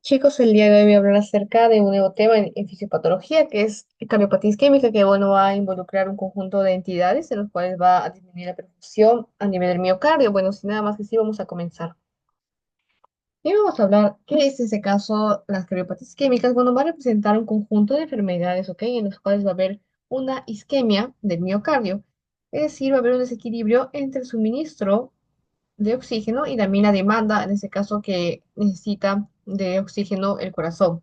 Chicos, el día de hoy voy a hablar acerca de un nuevo tema en fisiopatología, que es cardiopatía isquémica, que bueno, va a involucrar un conjunto de entidades en los cuales va a disminuir la perfusión a nivel del miocardio. Bueno, sin nada más que sí, vamos a comenzar. Y vamos a hablar, ¿qué es en ese caso las cardiopatías isquémicas? Bueno, va a representar un conjunto de enfermedades, ¿ok? En las cuales va a haber una isquemia del miocardio. Es decir, va a haber un desequilibrio entre el suministro de oxígeno y también la demanda, en ese caso que necesita de oxígeno el corazón.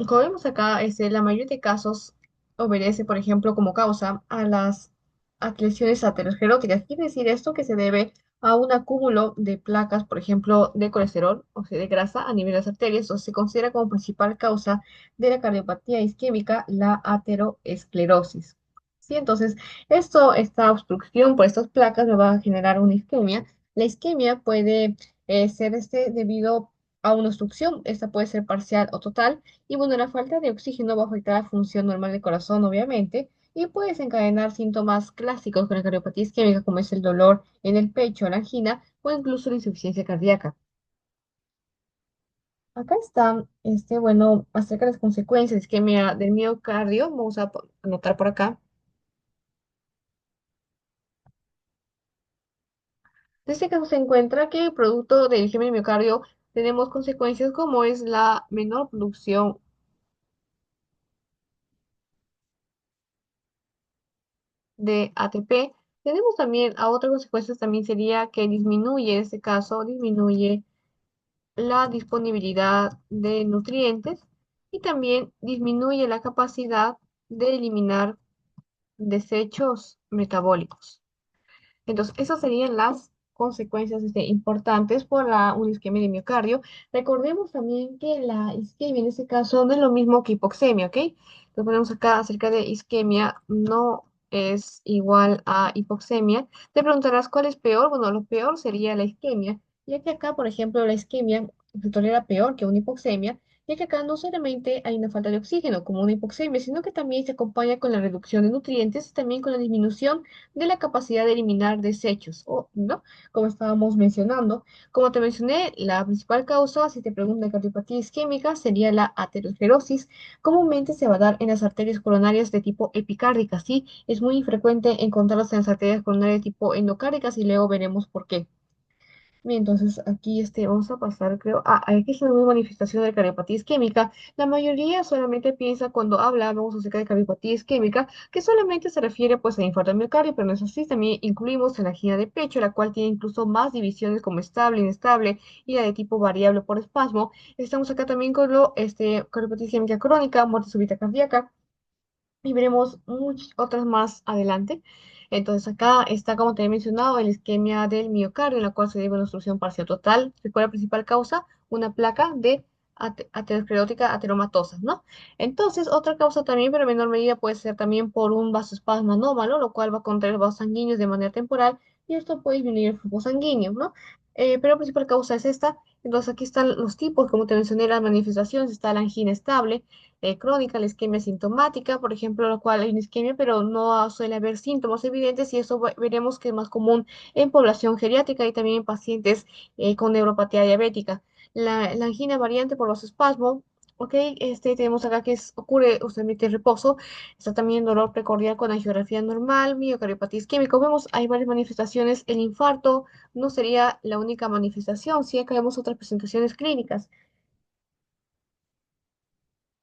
Como vemos acá, la mayoría de casos obedece, por ejemplo, como causa a lesiones ateroscleróticas. Quiere decir esto que se debe a un acúmulo de placas, por ejemplo, de colesterol, o sea, de grasa a nivel de las arterias, o se considera como principal causa de la cardiopatía isquémica la aterosclerosis. Sí, entonces, esta obstrucción por estas placas me va a generar una isquemia. La isquemia puede ser debido a una obstrucción, esta puede ser parcial o total, y bueno, la falta de oxígeno va a afectar la función normal del corazón, obviamente, y puede desencadenar síntomas clásicos con la cardiopatía isquémica, como es el dolor en el pecho, la angina o incluso la insuficiencia cardíaca. Acá están, bueno, acerca de las consecuencias de isquemia del miocardio, vamos a anotar por acá. En este caso se encuentra que producto de isquemia del miocardio tenemos consecuencias como es la menor producción de ATP. Tenemos también, a otras consecuencias también sería que disminuye, en este caso, disminuye la disponibilidad de nutrientes y también disminuye la capacidad de eliminar desechos metabólicos. Entonces, esas serían las consecuencias importantes por una isquemia de miocardio. Recordemos también que la isquemia en este caso no es lo mismo que hipoxemia, ¿ok? Lo ponemos acá acerca de isquemia, no es igual a hipoxemia. Te preguntarás cuál es peor. Bueno, lo peor sería la isquemia, ya que acá, por ejemplo, la isquemia se tolera peor que una hipoxemia, ya que acá no solamente hay una falta de oxígeno como una hipoxemia, sino que también se acompaña con la reducción de nutrientes y también con la disminución de la capacidad de eliminar desechos, o, ¿no? Como estábamos mencionando. Como te mencioné, la principal causa, si te preguntan de cardiopatía isquémica, sería la aterosclerosis. Comúnmente se va a dar en las arterias coronarias de tipo epicárdicas, ¿sí? Es muy infrecuente encontrarlas en las arterias coronarias de tipo endocárdicas y luego veremos por qué. Bien, entonces aquí vamos a pasar, creo. Aquí es una manifestación de cardiopatía isquémica. La mayoría solamente piensa cuando hablamos acerca de cardiopatía isquémica que solamente se refiere pues a infarto de miocardio, pero no es así. También incluimos en la angina de pecho, la cual tiene incluso más divisiones como estable, inestable y la de tipo variable por espasmo. Estamos acá también con cardiopatía isquémica crónica, muerte súbita cardíaca y veremos muchas otras más adelante. Entonces acá está, como te he mencionado, el isquemia del miocardio, en la cual se debe a una obstrucción parcial total. ¿Recuerda la principal causa? Una placa de aterosclerótica ateromatosa, ¿no? Entonces, otra causa también, pero en menor medida, puede ser también por un vasoespasmo anómalo, lo cual va a contraer vasos sanguíneos de manera temporal y esto puede disminuir el flujo sanguíneo, ¿no? Pero la principal causa es esta. Entonces, aquí están los tipos, como te mencioné, las manifestaciones. Está la angina estable, crónica, la isquemia sintomática, por ejemplo, la cual hay una isquemia, pero no suele haber síntomas evidentes y eso veremos que es más común en población geriátrica y también en pacientes con neuropatía diabética. La angina variante por los espasmos, ok, tenemos acá que ocurre usualmente en reposo, está también dolor precordial con angiografía normal, miocardiopatía isquémica, vemos, hay varias manifestaciones, el infarto no sería la única manifestación, sí, acá vemos otras presentaciones clínicas.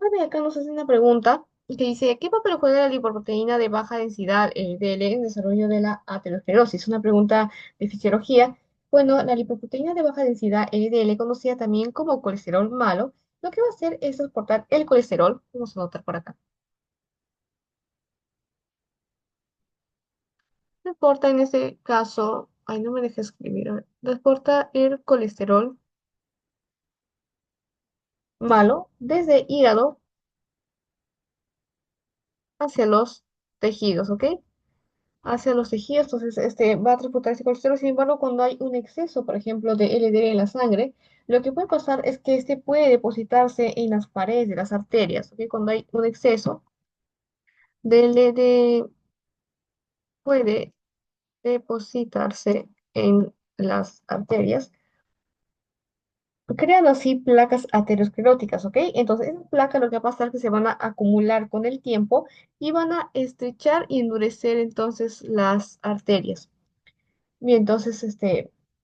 Bueno, y acá nos hace una pregunta que dice, ¿qué papel juega la lipoproteína de baja densidad, LDL, en el desarrollo de la aterosclerosis? Una pregunta de fisiología. Bueno, la lipoproteína de baja densidad, LDL, conocida también como colesterol malo, lo que va a hacer es transportar el colesterol, vamos a anotar por acá, transporta en este caso, ay, no me deja escribir, a ver, transporta el colesterol malo desde hígado hacia los tejidos, ¿ok? Hacia los tejidos, entonces va a transportar ese colesterol. Sin embargo, cuando hay un exceso, por ejemplo, de LDL en la sangre, lo que puede pasar es que este puede depositarse en las paredes de las arterias, ¿ok? Cuando hay un exceso de LDL, puede depositarse en las arterias. crean así placas ateroscleróticas, ¿ok? Entonces, esas placas lo que va a pasar es que se van a acumular con el tiempo y van a estrechar y endurecer entonces las arterias. Bien, entonces,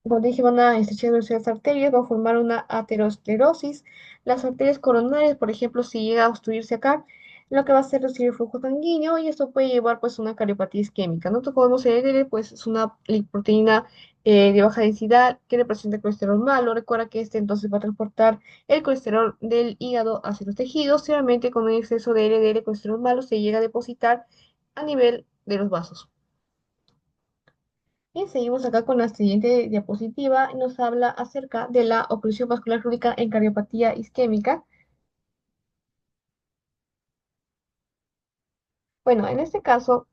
como dije, van a estrechar las arterias, va a formar una aterosclerosis. Las arterias coronarias, por ejemplo, si llega a obstruirse acá, lo que va a hacer es reducir el flujo sanguíneo y esto puede llevar pues a una cardiopatía isquémica. Nosotros podemos LDL, pues es una lipoproteína de baja densidad que representa colesterol malo. Recuerda que este entonces va a transportar el colesterol del hígado hacia los tejidos. Realmente con un exceso de LDL, colesterol malo, se llega a depositar a nivel de los vasos. Bien, seguimos acá con la siguiente diapositiva. Nos habla acerca de la oclusión vascular crónica en cardiopatía isquémica. Bueno, en este caso,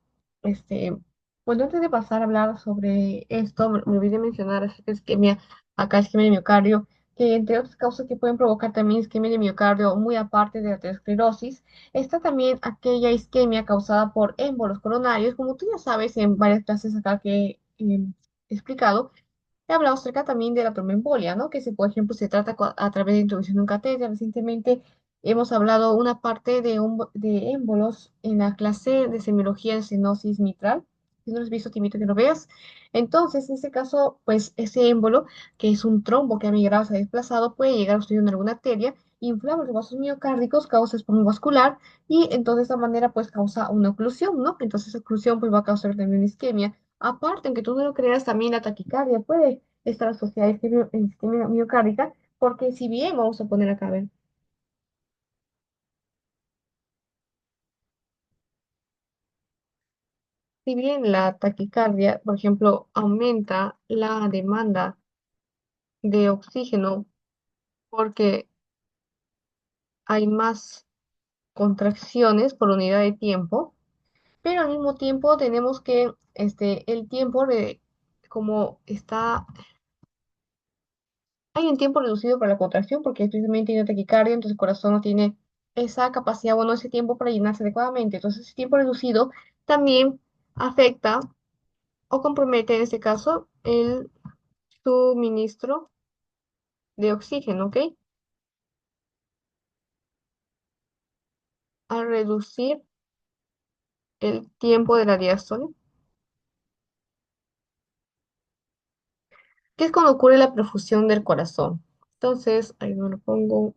bueno, antes de pasar a hablar sobre esto, me olvidé mencionar acerca de isquemia, acá isquemia de miocardio, que entre otras causas que pueden provocar también isquemia de miocardio, muy aparte de la aterosclerosis, está también aquella isquemia causada por émbolos coronarios, como tú ya sabes en varias clases acá que he explicado. He hablado acerca también de la tromboembolia, ¿no? Que si, por ejemplo, se trata a través de introducción de un catéter. Recientemente hemos hablado una parte de émbolos en la clase de semiología de estenosis mitral. Si no lo has visto, te invito a que lo veas. Entonces, en este caso, pues ese émbolo, que es un trombo que ha migrado, se ha desplazado, puede llegar a obstruir en alguna arteria, inflama los vasos miocárdicos, causa espasmo vascular y entonces de esta manera pues causa una oclusión, ¿no? Entonces esa oclusión pues va a causar también una isquemia. Aparte, aunque tú no lo creas, también la taquicardia puede estar asociada a isquemia miocárdica, porque si bien vamos a poner acá, a ver, si bien la taquicardia, por ejemplo, aumenta la demanda de oxígeno porque hay más contracciones por unidad de tiempo, pero al mismo tiempo tenemos que el tiempo de como está. Hay un tiempo reducido para la contracción porque precisamente tiene taquicardia, entonces el corazón no tiene esa capacidad, bueno, ese tiempo para llenarse adecuadamente. Entonces, ese tiempo reducido también afecta o compromete, en este caso, el suministro de oxígeno, ¿ok? Al reducir el tiempo de la diástole, que es cuando ocurre la perfusión del corazón. Entonces, ahí me lo pongo.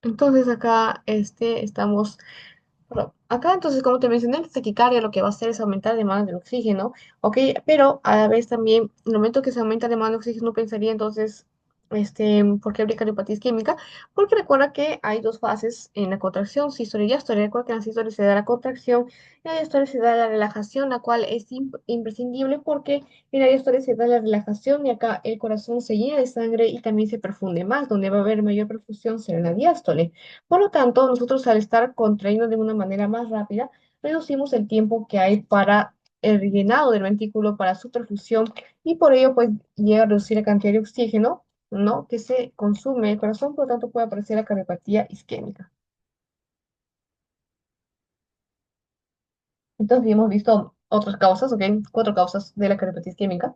Entonces, acá estamos. Bueno, acá entonces, como te mencioné, la taquicardia lo que va a hacer es aumentar la demanda del oxígeno, ¿ok? Pero a la vez también, en el momento que se aumenta la demanda de oxígeno, pensaría entonces, ¿por qué habría cardiopatía isquémica? Porque recuerda que hay dos fases en la contracción, sístole y diástole. Recuerda que en la sístole se da la contracción y en la diástole se da la relajación, la cual es imprescindible porque en la diástole se da la relajación y acá el corazón se llena de sangre y también se perfunde más, donde va a haber mayor perfusión será en la diástole. Por lo tanto, nosotros al estar contrayendo de una manera más rápida, reducimos el tiempo que hay para el llenado del ventículo, para su perfusión, y por ello pues llega a reducir la cantidad de oxígeno, ¿no? Que se consume el corazón, por lo tanto puede aparecer la cardiopatía isquémica. Entonces, ya hemos visto otras causas, ¿ok? Cuatro causas de la cardiopatía isquémica.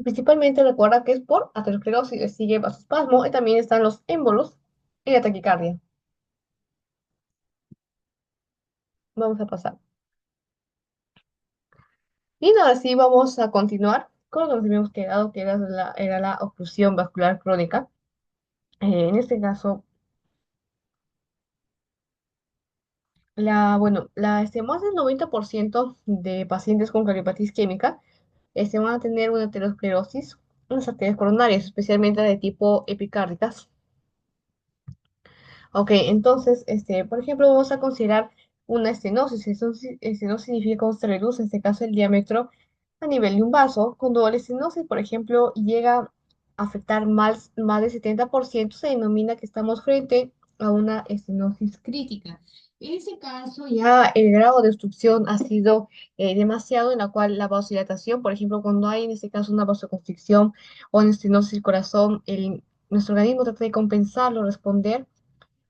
Principalmente recuerda que es por aterosclerosis, le sigue vasospasmo y también están los émbolos y la taquicardia. Vamos a pasar. Y ahora sí vamos a continuar con lo que nos habíamos quedado, que era la oclusión vascular crónica. En este caso, más del 90% de pacientes con cardiopatía isquémica van a tener una aterosclerosis en las arterias coronarias, especialmente de tipo epicárdicas. Ok, entonces, por ejemplo, vamos a considerar una estenosis. Estenosis significa cómo se reduce, en este caso, el diámetro a nivel de un vaso. Cuando la estenosis, por ejemplo, llega a afectar más del 70%, se denomina que estamos frente a una estenosis crítica. En ese caso, ya el grado de obstrucción ha sido demasiado, en la cual la vasodilatación, por ejemplo, cuando hay en este caso una vasoconstricción o en estenosis del corazón, nuestro organismo trata de compensarlo, responder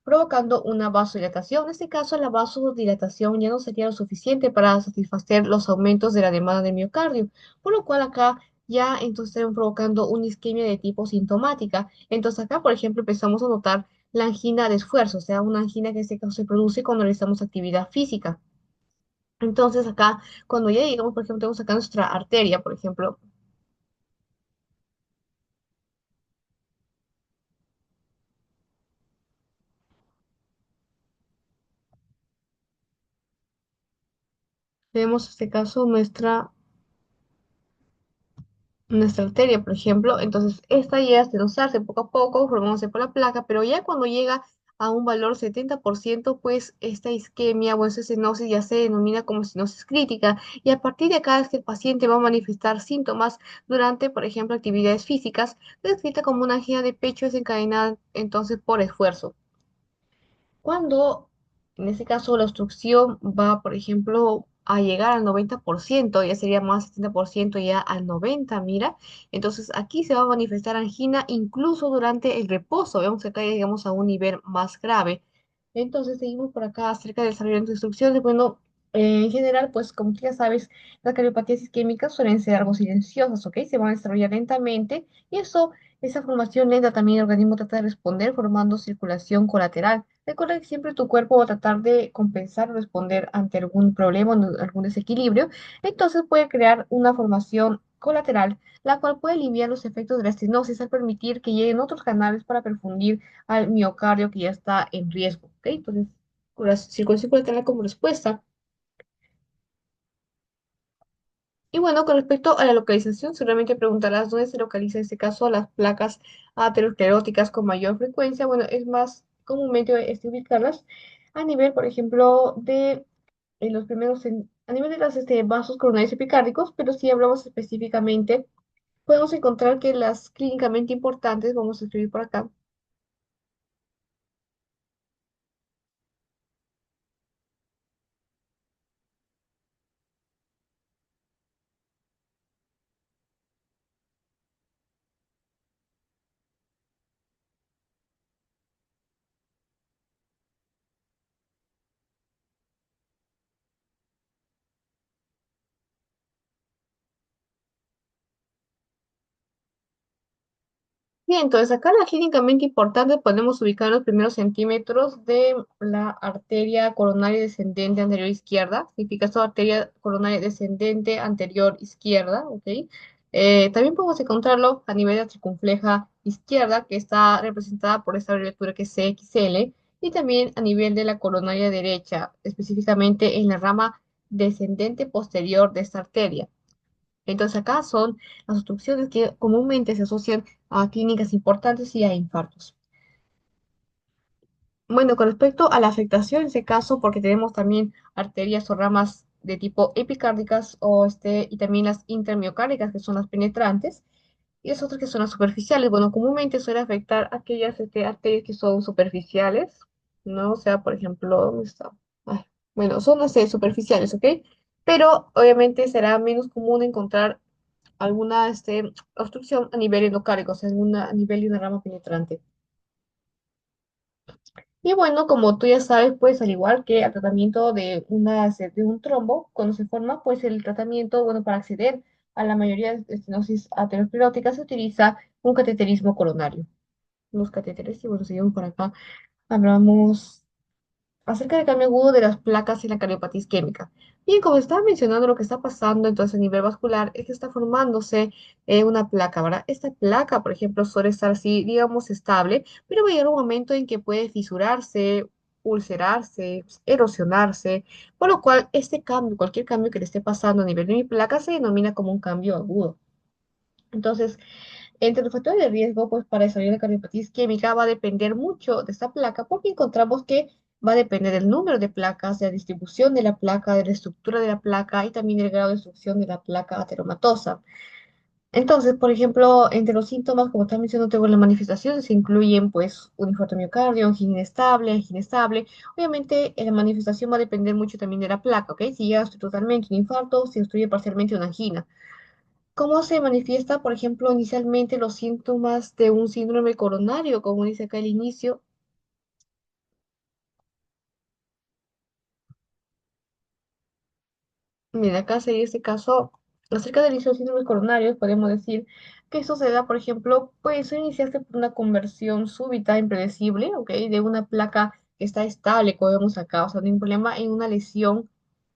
provocando una vasodilatación. En este caso, la vasodilatación ya no sería lo suficiente para satisfacer los aumentos de la demanda del miocardio, por lo cual acá ya entonces estarían provocando una isquemia de tipo sintomática. Entonces acá, por ejemplo, empezamos a notar la angina de esfuerzo, o sea, una angina que en este caso se produce cuando realizamos actividad física. Entonces acá, cuando ya digamos, por ejemplo, tenemos acá nuestra arteria, por ejemplo, tenemos en este caso nuestra arteria, por ejemplo, entonces esta llega a estenosarse poco a poco, formándose por la placa, pero ya cuando llega a un valor 70%, pues esta isquemia o esa estenosis ya se denomina como estenosis crítica, y a partir de acá es que el paciente va a manifestar síntomas durante, por ejemplo, actividades físicas, descrita como una angina de pecho desencadenada entonces por esfuerzo. Cuando, en este caso, la obstrucción va, por ejemplo, a llegar al 90%, ya sería más 70% ya al 90%, mira, entonces aquí se va a manifestar angina incluso durante el reposo. Vemos que acá ya llegamos a un nivel más grave. Entonces seguimos por acá acerca del desarrollo de instrucciones. Bueno, en general, pues como tú ya sabes, las cardiopatías isquémicas suelen ser algo silenciosas, ¿ok? Se van a desarrollar lentamente y eso, esa formación lenta también el organismo trata de responder formando circulación colateral. Recuerda que siempre tu cuerpo va a tratar de compensar o responder ante algún problema o algún desequilibrio. Entonces puede crear una formación colateral, la cual puede aliviar los efectos de la estenosis al permitir que lleguen otros canales para perfundir al miocardio que ya está en riesgo. ¿Ok? Entonces, con la circulación colateral como respuesta. Y bueno, con respecto a la localización, seguramente preguntarás dónde se localiza en este caso las placas ateroscleróticas con mayor frecuencia. Bueno, es más comúnmente ubicarlas a nivel, por ejemplo, de los primeros, a nivel de los vasos coronarios epicárdicos, pero si hablamos específicamente, podemos encontrar que las clínicamente importantes, vamos a escribir por acá. Bien, entonces acá la clínicamente importante podemos ubicar en los primeros centímetros de la arteria coronaria descendente anterior izquierda. Significa esto arteria coronaria descendente anterior izquierda, ¿ok? También podemos encontrarlo a nivel de la circunfleja izquierda, que está representada por esta abreviatura que es CXL, y también a nivel de la coronaria derecha, específicamente en la rama descendente posterior de esta arteria. Entonces acá son las obstrucciones que comúnmente se asocian a clínicas importantes y a infartos. Bueno, con respecto a la afectación, en ese caso, porque tenemos también arterias o ramas de tipo epicárdicas y también las intermiocárdicas, que son las penetrantes, y las otras que son las superficiales. Bueno, comúnmente suele afectar aquellas arterias que son superficiales, ¿no? O sea, por ejemplo, ¿dónde está? Ay, bueno, son las superficiales, ¿ok? Pero obviamente será menos común encontrar alguna obstrucción a nivel endocárdico, o sea, a nivel de una rama penetrante. Y bueno, como tú ya sabes, pues al igual que el tratamiento de un trombo, cuando se forma, pues el tratamiento, bueno, para acceder a la mayoría de estenosis aterosclerótica se utiliza un cateterismo coronario. Los catéteres, y bueno, seguimos por acá. Hablamos acerca del cambio agudo de las placas en la cardiopatía isquémica. Bien, como estaba mencionando, lo que está pasando entonces a nivel vascular es que está formándose una placa, ¿verdad? Esta placa, por ejemplo, suele estar así, digamos, estable, pero va a llegar un momento en que puede fisurarse, ulcerarse, erosionarse, por lo cual este cambio, cualquier cambio que le esté pasando a nivel de mi placa se denomina como un cambio agudo. Entonces, entre los factores de riesgo, pues para desarrollar la cardiopatía isquémica va a depender mucho de esta placa, porque encontramos que va a depender del número de placas, de la distribución de la placa, de la estructura de la placa y también del grado de obstrucción de la placa ateromatosa. Entonces, por ejemplo, entre los síntomas, como estaba mencionando, tengo las manifestaciones, se incluyen pues un infarto de miocardio, angina estable. Obviamente, la manifestación va a depender mucho también de la placa, ¿ok? Si ya estoy totalmente un infarto, si obstruye parcialmente una angina. ¿Cómo se manifiesta, por ejemplo, inicialmente los síntomas de un síndrome coronario, como dice acá el inicio? Mira, acá sería este caso, acerca del inicio de síndromes coronarios, podemos decir que esto se da, por ejemplo, puede iniciarse por una conversión súbita, impredecible, ¿ok? De una placa que está estable, como vemos acá, o sea, de un problema en una lesión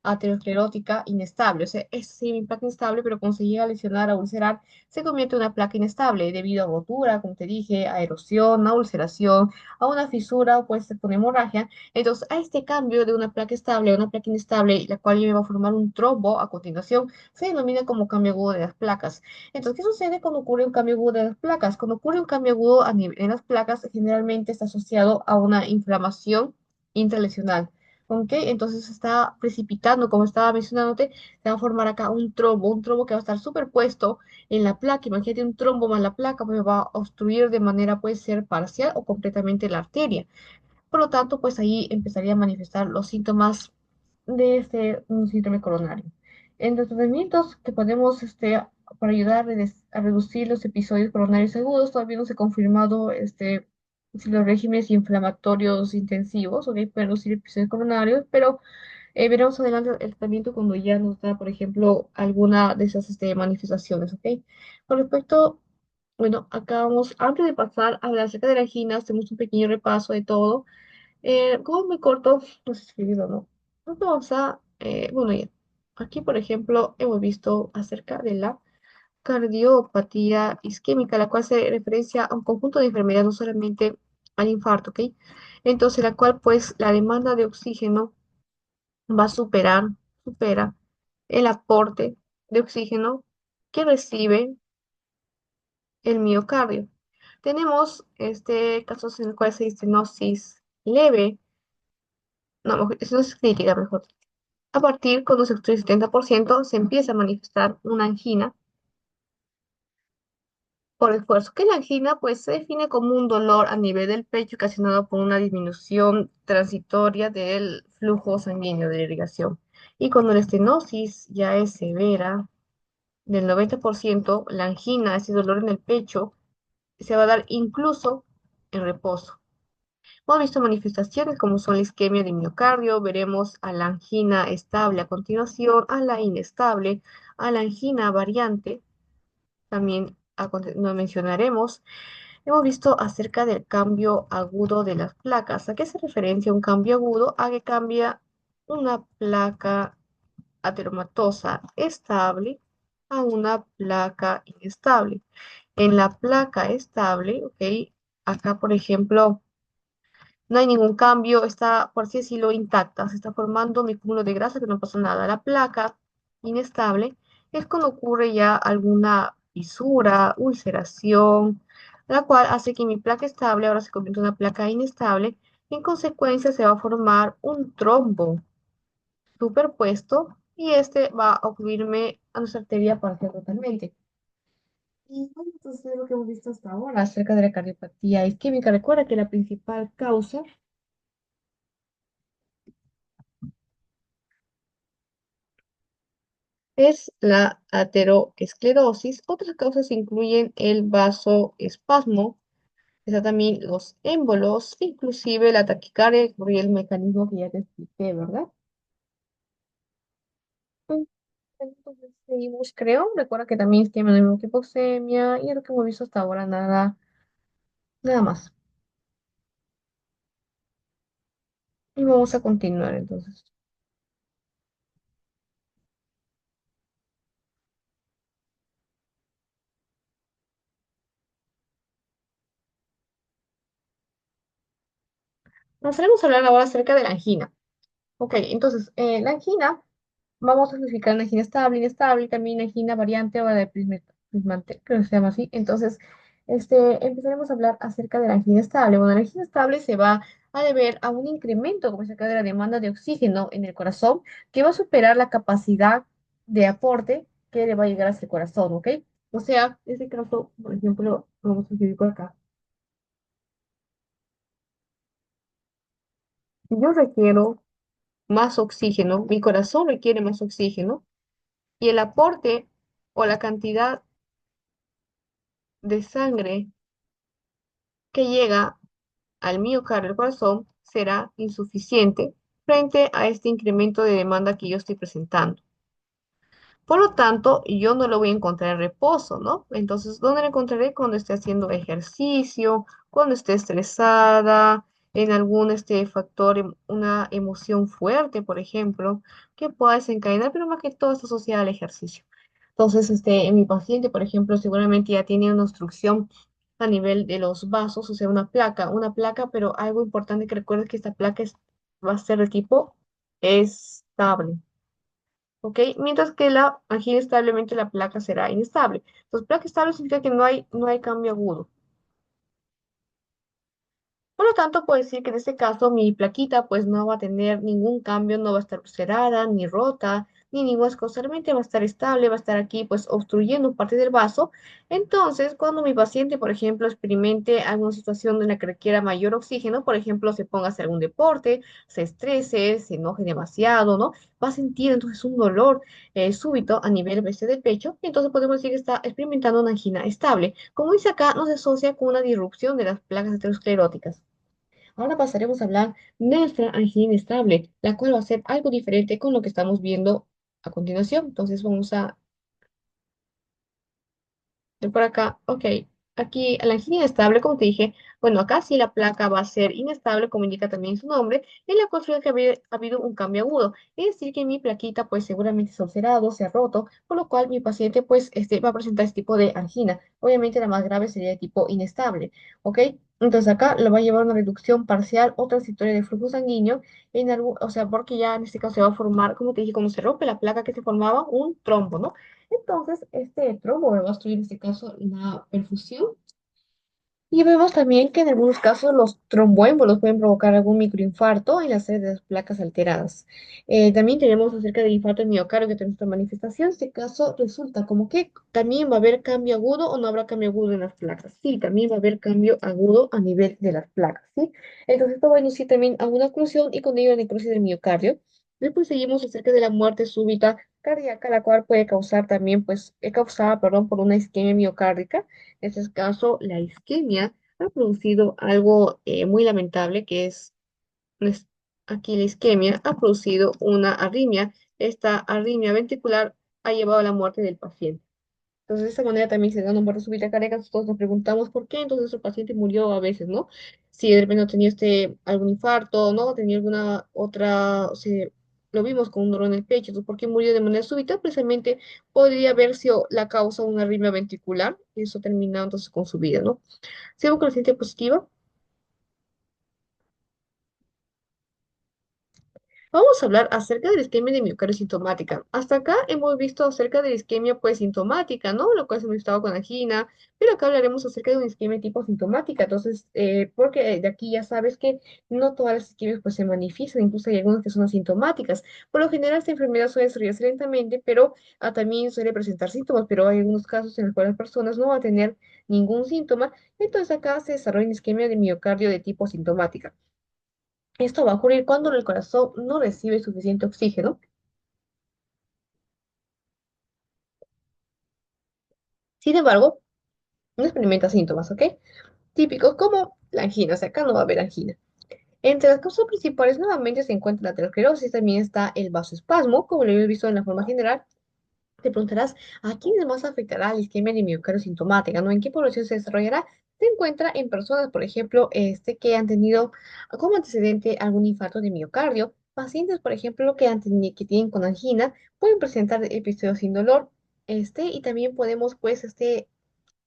aterosclerótica inestable. O sea, es sí, una placa inestable, pero cuando se llega a lesionar, a ulcerar, se convierte en una placa inestable debido a rotura, como te dije, a erosión, a ulceración, a una fisura o puede ser por hemorragia. Entonces, a este cambio de una placa estable a una placa inestable, la cual me va a formar un trombo a continuación, se denomina como cambio agudo de las placas. Entonces, ¿qué sucede cuando ocurre un cambio agudo de las placas? Cuando ocurre un cambio agudo a nivel, en las placas, generalmente está asociado a una inflamación intralesional. ¿Ok? Entonces se está precipitando, como estaba mencionándote, se va a formar acá un trombo que va a estar superpuesto en la placa. Imagínate un trombo más la placa, pues va a obstruir de manera, puede ser parcial o completamente la arteria. Por lo tanto, pues ahí empezaría a manifestar los síntomas de un síndrome coronario. En los tratamientos que podemos, para ayudar a reducir los episodios coronarios agudos, todavía no se ha confirmado, si los regímenes inflamatorios intensivos, ¿ok? Pueden reducir episodios coronarios, pero veremos adelante el tratamiento cuando ya nos da, por ejemplo, alguna de esas, manifestaciones, ¿ok? Con respecto, bueno, acá vamos, antes de pasar a hablar acerca de la angina, hacemos un pequeño repaso de todo. Como es muy corto, no sé si escribirlo o no. Vamos a, bueno, ya. Aquí, por ejemplo, hemos visto acerca de la cardiopatía isquémica, la cual se referencia a un conjunto de enfermedades, no solamente al infarto, ¿ok? Entonces, la cual, pues, la demanda de oxígeno va a supera el aporte de oxígeno que recibe el miocardio. Tenemos casos en el cual se dice estenosis leve, no, estenosis crítica, mejor. A partir, cuando se obstruye el 70%, se empieza a manifestar una angina por esfuerzo. Que la angina, pues, se define como un dolor a nivel del pecho ocasionado por una disminución transitoria del flujo sanguíneo de la irrigación. Y cuando la estenosis ya es severa, del 90%, la angina, ese dolor en el pecho, se va a dar incluso en reposo. Hemos visto manifestaciones como son la isquemia de miocardio, veremos a la angina estable a continuación, a la inestable, a la angina variante, también no mencionaremos. Hemos visto acerca del cambio agudo de las placas. ¿A qué se referencia un cambio agudo? A que cambia una placa ateromatosa estable a una placa inestable. En la placa estable, ¿ok? Acá, por ejemplo, no hay ningún cambio, está, por así decirlo, intacta. Se está formando mi cúmulo de grasa, que no pasa nada. La placa inestable es cuando ocurre ya alguna fisura, ulceración, la cual hace que mi placa estable ahora se convierta en una placa inestable. Y en consecuencia se va a formar un trombo superpuesto y este va a ocluirme a nuestra arteria parcial totalmente. Y bueno, entonces es lo que hemos visto hasta ahora acerca de la cardiopatía isquémica. Recuerda que la principal causa es la ateroesclerosis. Otras causas incluyen el vasoespasmo, está también los émbolos, inclusive la taquicardia, y el mecanismo que ya te expliqué, ¿verdad? Mm, Entonces seguimos, creo. Recuerda que también tiene hipoxemia y es lo que hemos visto hasta ahora, nada más. Y vamos a continuar entonces. Nos haremos hablar ahora acerca de la angina. Ok, entonces, la angina, vamos a clasificar en angina estable, inestable, y también angina variante o de Prismante, creo que se llama así. Entonces, empezaremos a hablar acerca de la angina estable. Bueno, la angina estable se va a deber a un incremento, como se acá, de la demanda de oxígeno en el corazón, que va a superar la capacidad de aporte que le va a llegar hacia el corazón, ¿ok? O sea, en este caso, por ejemplo, vamos a escribir por acá. Yo requiero más oxígeno, mi corazón requiere más oxígeno, y el aporte o la cantidad de sangre que llega al miocardio del corazón será insuficiente frente a este incremento de demanda que yo estoy presentando. Por lo tanto, yo no lo voy a encontrar en reposo, ¿no? Entonces, ¿dónde lo encontraré? Cuando esté haciendo ejercicio, cuando esté estresada, en algún factor, una emoción fuerte, por ejemplo, que pueda desencadenar, pero más que todo está asociada al ejercicio. Entonces, en mi paciente, por ejemplo, seguramente ya tiene una obstrucción a nivel de los vasos, o sea, una placa, pero algo importante que recuerdes que esta placa va a ser de tipo estable. ¿Ok? Mientras que la angina establemente la placa será inestable. Entonces, placa estable significa que no hay cambio agudo. Por lo tanto, puedo decir que en este caso mi plaquita pues no va a tener ningún cambio, no va a estar ulcerada, ni rota, ni ninguna cosa, realmente va a estar estable, va a estar aquí pues obstruyendo parte del vaso. Entonces, cuando mi paciente, por ejemplo, experimente alguna situación en la que requiera mayor oxígeno, por ejemplo, se ponga a hacer algún deporte, se estrese, se enoje demasiado, ¿no? Va a sentir entonces un dolor súbito a nivel del pecho, y entonces podemos decir que está experimentando una angina estable. Como dice acá, no se asocia con una disrupción de las placas ateroscleróticas. Ahora pasaremos a hablar de nuestra angina estable, la cual va a ser algo diferente con lo que estamos viendo a continuación. Entonces vamos a de por acá, ok. Aquí la angina inestable, como te dije, bueno, acá sí la placa va a ser inestable, como indica también su nombre, en la cual que ha habido un cambio agudo. Es decir, que mi plaquita, pues seguramente se ha ulcerado, se ha roto, por lo cual mi paciente, pues, va a presentar este tipo de angina. Obviamente la más grave sería de tipo inestable, ¿ok? Entonces acá lo va a llevar a una reducción parcial o transitoria de flujo sanguíneo, en algún, o sea, porque ya en este caso se va a formar, como te dije, como se rompe la placa que se formaba, un trombo, ¿no? Entonces, este trombo me va a obstruir en este caso la perfusión. Y vemos también que en algunos casos los tromboémbolos pueden provocar algún microinfarto en las sedes de las placas alteradas. También tenemos acerca del infarto del miocardio que tenemos esta manifestación. En este caso resulta como que también va a haber cambio agudo o no habrá cambio agudo en las placas. Sí, también va a haber cambio agudo a nivel de las placas, ¿sí? Entonces esto va a inducir también a una oclusión y con ello la necrosis del miocardio. Después seguimos acerca de la muerte súbita cardíaca, la cual puede causar también, pues, causada, perdón, por una isquemia miocárdica. En este caso, la isquemia ha producido algo muy lamentable, que es- aquí la isquemia ha producido una arritmia. Esta arritmia ventricular ha llevado a la muerte del paciente. Entonces, de esta manera también se da una muerte súbita cardíaca. Todos nos preguntamos por qué entonces el paciente murió a veces, ¿no? Si de repente no tenía algún infarto, ¿no? Tenía alguna otra, o sea, lo vimos con un dolor en el pecho. Entonces, ¿por qué murió de manera súbita? Precisamente podría haber sido la causa una arritmia ventricular y eso termina entonces con su vida, ¿no? Sigo con la siguiente positiva. Vamos a hablar acerca de la isquemia de miocardio sintomática. Hasta acá hemos visto acerca de la isquemia pues sintomática, ¿no? Lo cual hemos estado con angina, pero acá hablaremos acerca de una isquemia tipo sintomática. Entonces, porque de aquí ya sabes que no todas las isquemias pues se manifiestan, incluso hay algunas que son asintomáticas. Por lo general esta enfermedad suele desarrollarse lentamente, pero también suele presentar síntomas, pero hay algunos casos en los cuales las personas no van a tener ningún síntoma. Entonces acá se desarrolla una isquemia de miocardio de tipo sintomática. Esto va a ocurrir cuando el corazón no recibe suficiente oxígeno. Sin embargo, no experimenta síntomas, ¿ok? Típicos como la angina, o sea, acá no va a haber angina. Entre las causas principales nuevamente se encuentra la aterosclerosis, también está el vasoespasmo, como lo hemos visto en la forma general. Te preguntarás, ¿a quiénes más afectará la isquemia de miocardio sintomática? ¿No? ¿En qué población se desarrollará? Se encuentra en personas, por ejemplo, que han tenido como antecedente algún infarto de miocardio. Pacientes, por ejemplo, que tienen con angina, pueden presentar episodios sin dolor. Y también podemos, pues,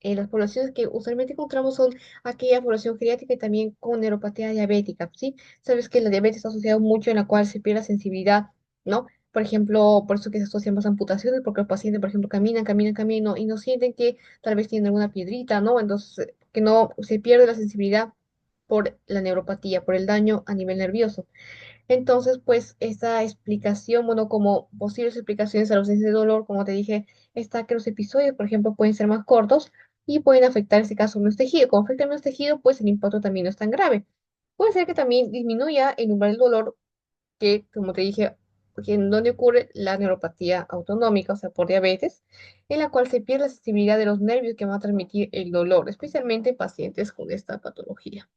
las poblaciones que usualmente encontramos son aquella población geriátrica y también con neuropatía diabética, ¿sí? Sabes que la diabetes está asociada mucho en la cual se pierde la sensibilidad, ¿no? Por ejemplo, por eso que se asocian más amputaciones, porque los pacientes, por ejemplo, caminan y no sienten que tal vez tienen alguna piedrita, ¿no? Entonces, que no se pierde la sensibilidad por la neuropatía, por el daño a nivel nervioso. Entonces, pues esta explicación, bueno, como posibles explicaciones a la ausencia de dolor, como te dije, está que los episodios, por ejemplo, pueden ser más cortos y pueden afectar, en este caso, menos tejido. Como afecta menos tejido, pues el impacto también no es tan grave. Puede ser que también disminuya el umbral del dolor, que, como te dije, donde ocurre la neuropatía autonómica, o sea, por diabetes, en la cual se pierde la sensibilidad de los nervios que van a transmitir el dolor, especialmente en pacientes con esta patología.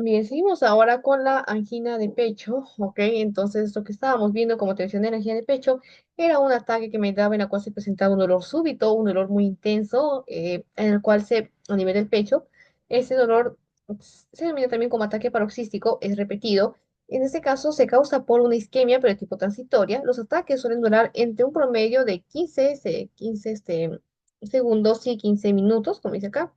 Bien, seguimos ahora con la angina de pecho, ¿ok? Entonces, lo que estábamos viendo, como te mencioné, la angina de pecho era un ataque que me daba en la cual se presentaba un dolor súbito, un dolor muy intenso, en el cual a nivel del pecho, ese dolor se denomina también como ataque paroxístico, es repetido. En este caso, se causa por una isquemia, pero de tipo transitoria. Los ataques suelen durar entre un promedio de 15 segundos y 15 minutos, como dice acá.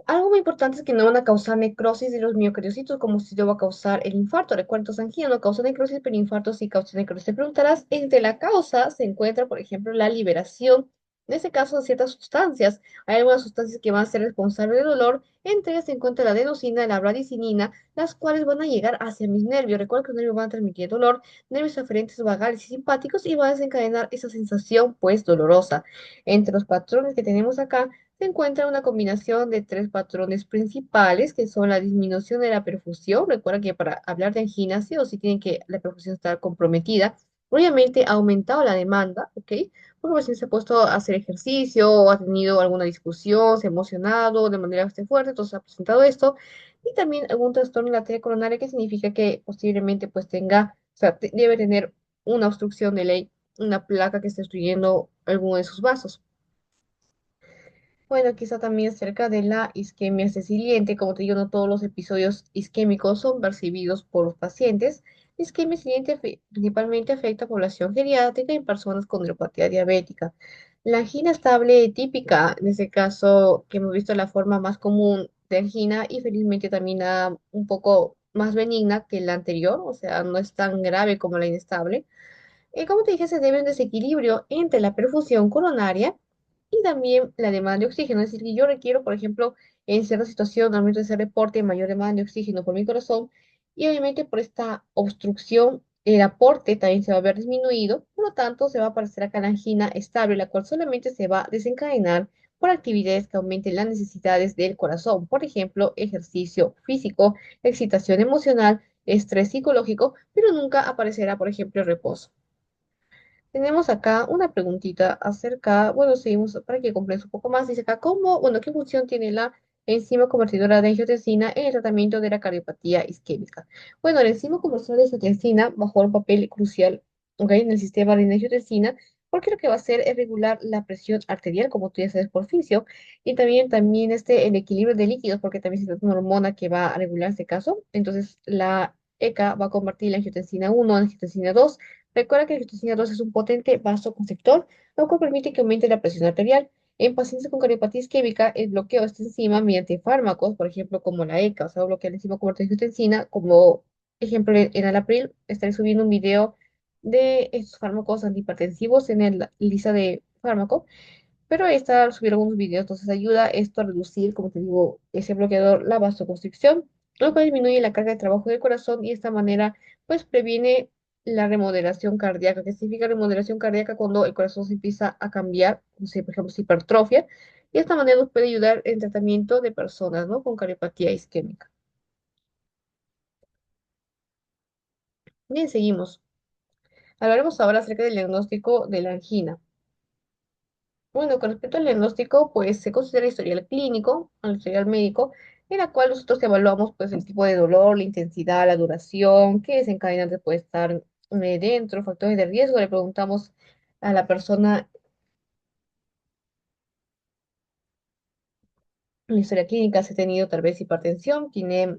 Algo muy importante es que no van a causar necrosis de los miocardiocitos como si yo va a causar el infarto. Recuerda, angina no causa necrosis, pero infarto sí causa necrosis. Te preguntarás, entre la causa se encuentra, por ejemplo, la liberación, en este caso, de ciertas sustancias. Hay algunas sustancias que van a ser responsables del dolor. Entre ellas se encuentra la adenosina, la bradicinina, las cuales van a llegar hacia mis nervios. Recuerda que los nervios van a transmitir dolor, nervios aferentes vagales y simpáticos y va a desencadenar esa sensación, pues, dolorosa. Entre los patrones que tenemos acá, se encuentra una combinación de tres patrones principales, que son la disminución de la perfusión. Recuerda que para hablar de angina, sí o sí tiene que la perfusión estar comprometida. Obviamente ha aumentado la demanda, ¿ok? Porque el paciente se ha puesto a hacer ejercicio o ha tenido alguna discusión, se ha emocionado de manera fuerte, entonces ha presentado esto. Y también algún trastorno en la arteria coronaria, que significa que posiblemente pues tenga, o sea, debe tener una obstrucción de ley, una placa que esté obstruyendo alguno de sus vasos. Bueno, quizá también acerca de la isquemia siciliente. Como te digo, no todos los episodios isquémicos son percibidos por los pacientes. La isquemia siciliente principalmente afecta a población geriátrica y personas con neuropatía diabética. La angina estable típica, en este caso, que hemos visto la forma más común de angina y felizmente también un poco más benigna que la anterior, o sea, no es tan grave como la inestable. Como te dije, se debe a un desequilibrio entre la perfusión coronaria y también la demanda de oxígeno. Es decir, que yo requiero, por ejemplo, en cierta situación, al momento de ese reporte, mayor demanda de oxígeno por mi corazón, y obviamente por esta obstrucción, el aporte también se va a ver disminuido, por lo tanto, se va a aparecer acá la angina estable, la cual solamente se va a desencadenar por actividades que aumenten las necesidades del corazón, por ejemplo, ejercicio físico, excitación emocional, estrés psicológico, pero nunca aparecerá, por ejemplo, el reposo. Tenemos acá una preguntita acerca, bueno, seguimos para que comprendas un poco más. Dice acá, ¿qué función tiene la enzima convertidora de angiotensina en el tratamiento de la cardiopatía isquémica? Bueno, la enzima convertidora de angiotensina va a jugar un papel crucial, ¿ok? En el sistema de angiotensina, porque lo que va a hacer es regular la presión arterial, como tú ya sabes, por fisio, y también el equilibrio de líquidos, porque también se trata de una hormona que va a regular este caso. Entonces, la ECA va a convertir la angiotensina 1 en angiotensina 2. Recuerda que la angiotensina 2 es un potente vasoconstrictor, lo cual permite que aumente la presión arterial. En pacientes con cardiopatía isquémica, el bloqueo de esta enzima mediante fármacos, por ejemplo, como la ECA, o sea, bloquea la enzima convertida de angiotensina, como ejemplo en Alapril, estaré subiendo un video de estos fármacos antihipertensivos en el lista de fármacos, pero esta subir algunos videos, entonces ayuda esto a reducir, como te digo, ese bloqueador, la vasoconstricción, lo cual disminuye la carga de trabajo del corazón y de esta manera, pues previene la remodelación cardíaca. ¿Qué significa remodelación cardíaca? Cuando el corazón se empieza a cambiar, no sé, por ejemplo, si hipertrofia, y de esta manera nos puede ayudar en tratamiento de personas, ¿no? Con cardiopatía isquémica. Bien, seguimos. Hablaremos ahora acerca del diagnóstico de la angina. Bueno, con respecto al diagnóstico, pues se considera historial clínico, al historial médico, en la cual nosotros evaluamos pues el tipo de dolor, la intensidad, la duración, qué desencadenante puede estar dentro, factores de riesgo. Le preguntamos a la persona en la historia clínica si ha tenido tal vez hipertensión, tiene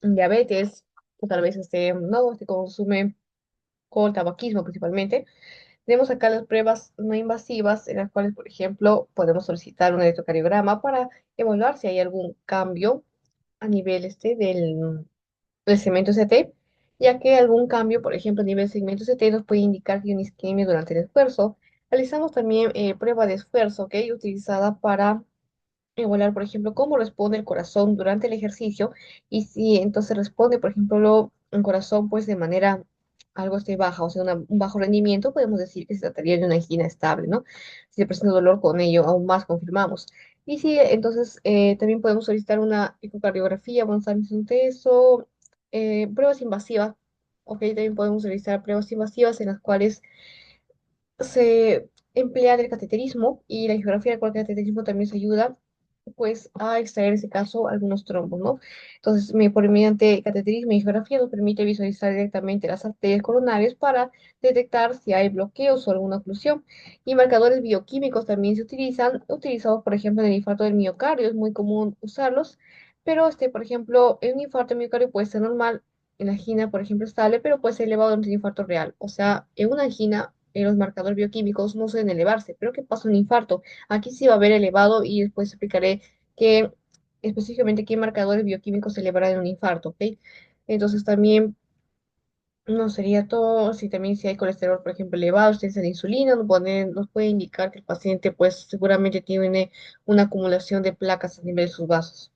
diabetes, o tal vez no, consume alcohol, tabaquismo principalmente. Tenemos acá las pruebas no invasivas en las cuales, por ejemplo, podemos solicitar un electrocardiograma para evaluar si hay algún cambio a nivel del segmento CT, ya que algún cambio, por ejemplo, a nivel segmento CT nos puede indicar que hay una isquemia durante el esfuerzo. Realizamos también prueba de esfuerzo, ¿ok? Utilizada para evaluar, por ejemplo, cómo responde el corazón durante el ejercicio y si entonces responde, por ejemplo, el corazón pues de manera algo baja, o sea, un bajo rendimiento, podemos decir que se trataría de una angina estable, ¿no? Si se presenta dolor con ello, aún más confirmamos. Y sí, entonces también podemos solicitar una ecocardiografía, vamos a de eso, pruebas invasivas, ok, también podemos realizar pruebas invasivas en las cuales se emplea el cateterismo y la geografía del cateterismo también se ayuda pues a extraer en ese caso algunos trombos, ¿no? Entonces, por mediante cateterismo y geografía nos permite visualizar directamente las arterias coronarias para detectar si hay bloqueos o alguna oclusión. Y marcadores bioquímicos también se utilizan, utilizados por ejemplo en el infarto del miocardio, es muy común usarlos, pero por ejemplo, en un infarto del miocardio puede ser normal, en la angina, por ejemplo, estable, pero puede ser elevado en un infarto real. O sea, en una angina, los marcadores bioquímicos no suelen elevarse, pero ¿qué pasa en un infarto? Aquí sí va a haber elevado y después explicaré que específicamente qué marcadores bioquímicos se elevarán en un infarto, ¿ok? Entonces también no sería todo, si también si hay colesterol, por ejemplo, elevado, resistencia de insulina, nos puede indicar que el paciente pues seguramente tiene una acumulación de placas a nivel de sus vasos.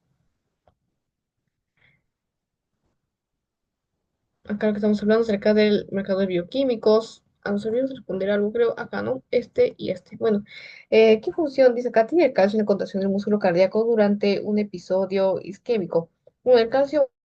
Acá lo que estamos hablando acerca del mercado de bioquímicos. Nos olvidamos responder algo, creo, acá, ¿no? Este y este. Bueno, ¿qué función dice acá? Tiene el calcio en la contracción del músculo cardíaco durante un episodio isquémico. Bueno, el calcio